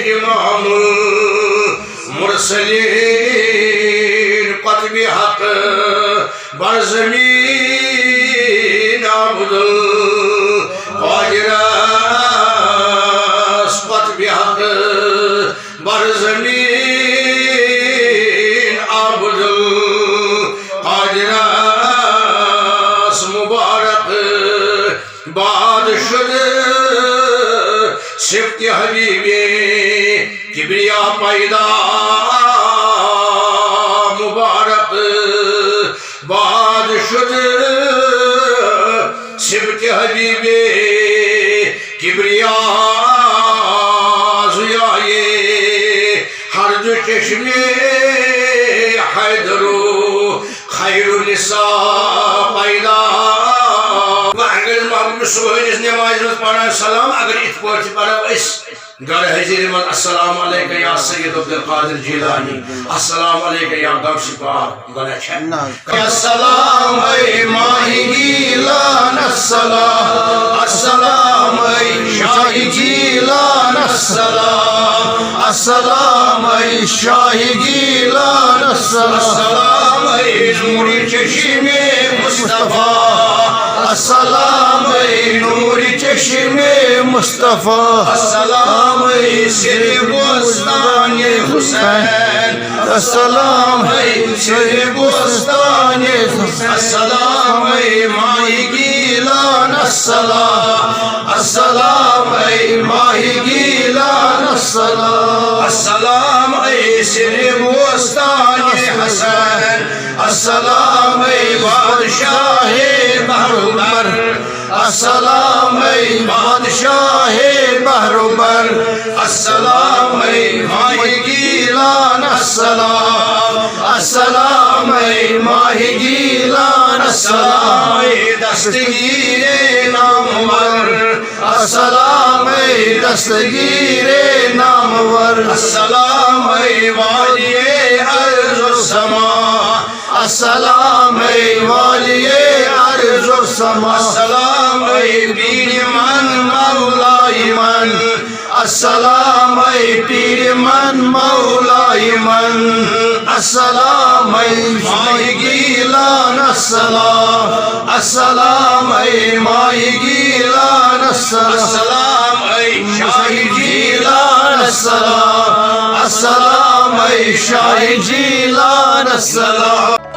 امام المرسلین قطب حق بر زمین عبد القادر قطب حق بر زمین عبد القادر مبارک باد شد صفت حبیب کبریا پیدا مبارک باد شد صفت حبیب کبریا ضیائے ہر جو چشم حیدر خیر النساء پیدا صبح نماز پڑھا سلام اگر ات پہ پڑھو گر حضیر من السلام علیکہ یا سید عبدالقادر جیلانی السلام علیکہ یا غوث پاک السلام اے ماہی گیلان السلام السلام اے شاہی گیلان السلام السلام اے شاہی گیلان السلام اے نوری چشم مصطفیٰ السلام اے نوری چشم مصطفیٰ السلام اے سر بستان حسین السلام اے سر بستان حسین السلام اے ماہی گیلان السلام السلام اے ماہی گیلان السلام السلام اے سر بستان حسین السلام اے بادشاہ بہروبر السلام اے بادشاہ بہروبر السلام اے ماہی گیلان السلام السلام اے ماہی گیلان السلام اے دستگیر نامور السلام اے دستگیر نامور السلام اے والی ارض السماء السلام اے والی ارض السماء السلام اے پیر من مولا من السلام اے پیر من مولا من السلام اے ماہی گیلان السلام السلام اے ماہی گیلان السلام اے شاہی جیلان السلام السلام اے شاہی جیلان السلام